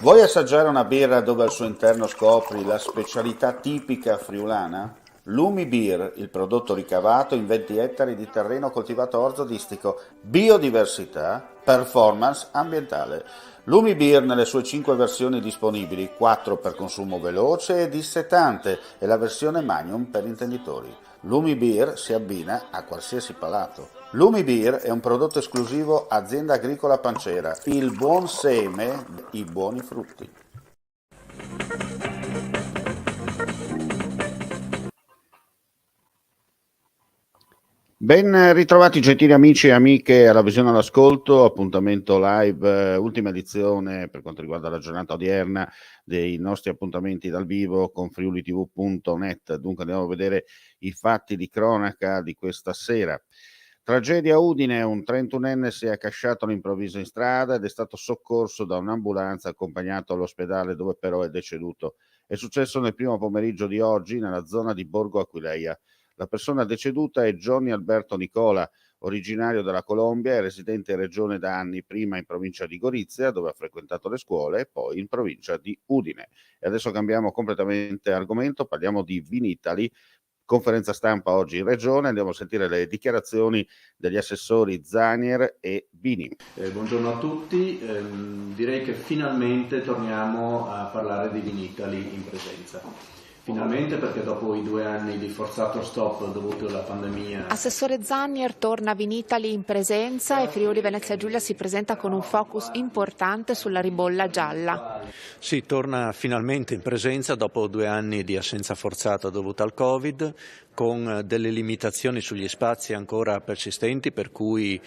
Vuoi assaggiare una birra dove al suo interno scopri la specialità tipica friulana? Lumi Beer, il prodotto ricavato in 20 ettari di terreno coltivato a orzo distico, biodiversità, performance ambientale. Lumi Beer nelle sue 5 versioni disponibili, 4 per consumo veloce e dissetante e la versione Magnum per intenditori. Lumi Beer si abbina a qualsiasi palato. Lumi Beer è un prodotto esclusivo Azienda Agricola Pancera, il buon seme, i buoni frutti. Ben ritrovati gentili amici e amiche alla visione all'ascolto, appuntamento live, ultima edizione per quanto riguarda la giornata odierna dei nostri appuntamenti dal vivo con friulitv.net. Dunque andiamo a vedere i fatti di cronaca di questa sera. Tragedia a Udine, un 31enne si è accasciato all'improvviso in strada ed è stato soccorso da un'ambulanza accompagnato all'ospedale dove però è deceduto. È successo nel primo pomeriggio di oggi nella zona di Borgo Aquileia. La persona deceduta è Johnny Alberto Nicola, originario della Colombia e residente in regione da anni, prima in provincia di Gorizia, dove ha frequentato le scuole, e poi in provincia di Udine. E adesso cambiamo completamente argomento, parliamo di Vinitaly. Conferenza stampa oggi in regione, andiamo a sentire le dichiarazioni degli assessori Zanier e Bini. Buongiorno a tutti, direi che finalmente torniamo a parlare di Vinitaly in presenza. Finalmente, perché dopo i 2 anni di forzato stop dovuto alla pandemia. Assessore Zanier torna a Vinitaly in presenza e Friuli Venezia Giulia si presenta con un focus importante sulla ribolla gialla. Sì, torna finalmente in presenza dopo 2 anni di assenza forzata dovuta al Covid, con delle limitazioni sugli spazi ancora persistenti, per cui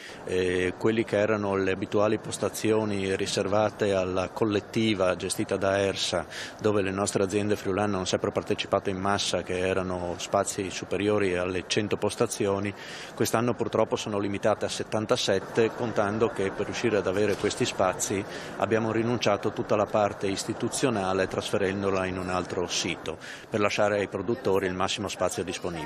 quelli che erano le abituali postazioni riservate alla collettiva gestita da ERSA, dove le nostre aziende friulane hanno sempre partecipato in massa, che erano spazi superiori alle 100 postazioni, quest'anno purtroppo sono limitate a 77, contando che per riuscire ad avere questi spazi abbiamo rinunciato a tutta la parte istituzionale trasferendola in un altro sito per lasciare ai produttori il massimo spazio disponibile.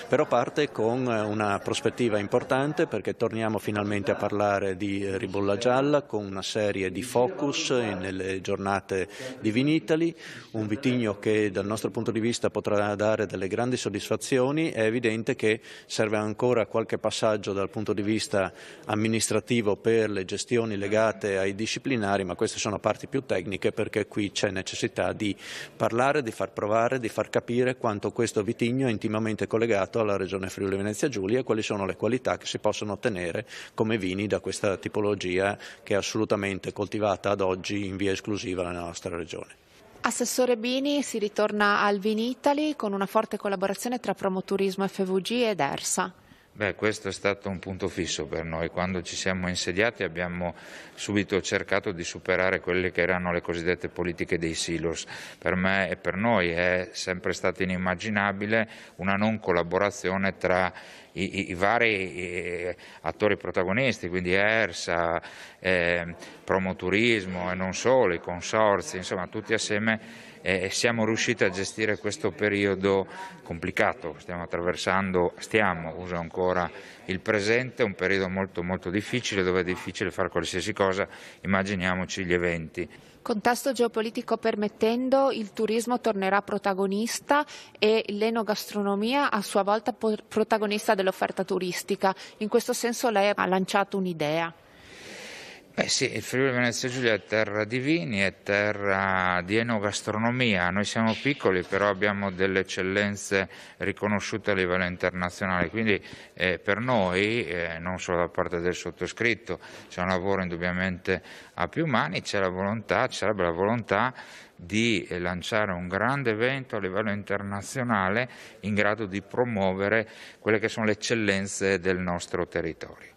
Però parte con una prospettiva importante, perché torniamo finalmente a parlare di ribolla gialla con una serie di focus nelle giornate di Vinitaly, un vitigno che dal nostro punto di vista potrà dare delle grandi soddisfazioni. È evidente che serve ancora qualche passaggio dal punto di vista amministrativo per le gestioni legate ai disciplinari, ma queste sono parti più tecniche, perché qui c'è necessità di parlare, di far provare, di far capire quanto questo vitigno è intimamente collegato alla regione Friuli Venezia Giulia e quali sono le qualità che si possono ottenere come vini da questa tipologia che è assolutamente coltivata ad oggi in via esclusiva nella nostra regione. Assessore Bini, si ritorna al Vinitaly con una forte collaborazione tra Promoturismo FVG ed ERSA. Questo è stato un punto fisso per noi. Quando ci siamo insediati abbiamo subito cercato di superare quelle che erano le cosiddette politiche dei silos. Per me e per noi è sempre stato inimmaginabile una non collaborazione tra i vari attori protagonisti, quindi ERSA, Promoturismo e non solo, i consorzi, insomma tutti assieme. Siamo riusciti a gestire questo periodo complicato, uso ancora il presente, un periodo molto molto difficile, dove è difficile fare qualsiasi cosa, immaginiamoci gli eventi. Contesto geopolitico permettendo, il turismo tornerà protagonista e l'enogastronomia a sua volta protagonista dell'offerta turistica. In questo senso lei ha lanciato un'idea. Sì, il Friuli Venezia Giulia è terra di vini, è terra di enogastronomia. Noi siamo piccoli, però abbiamo delle eccellenze riconosciute a livello internazionale, quindi per noi, non solo da parte del sottoscritto, c'è un lavoro indubbiamente a più mani, ci sarebbe la volontà di lanciare un grande evento a livello internazionale in grado di promuovere quelle che sono le eccellenze del nostro territorio.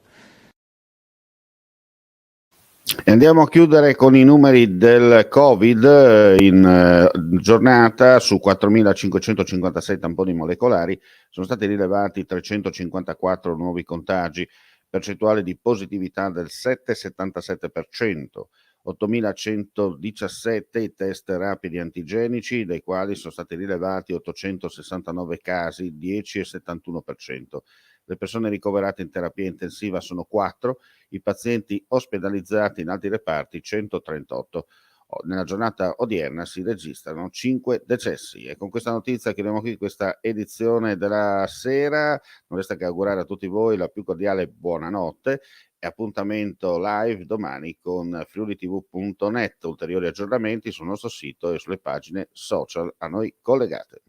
E andiamo a chiudere con i numeri del Covid. In giornata su 4.556 tamponi molecolari sono stati rilevati 354 nuovi contagi, percentuale di positività del 7,77%, 8.117 i test rapidi antigenici, dai quali sono stati rilevati 869 casi, 10,71%. Le persone ricoverate in terapia intensiva sono 4, i pazienti ospedalizzati in altri reparti 138. nella giornata odierna si registrano 5 decessi. E con questa notizia chiudiamo qui questa edizione della sera. Non resta che augurare a tutti voi la più cordiale buonanotte e appuntamento live domani con friulitv.net. Ulteriori aggiornamenti sul nostro sito e sulle pagine social a noi collegate.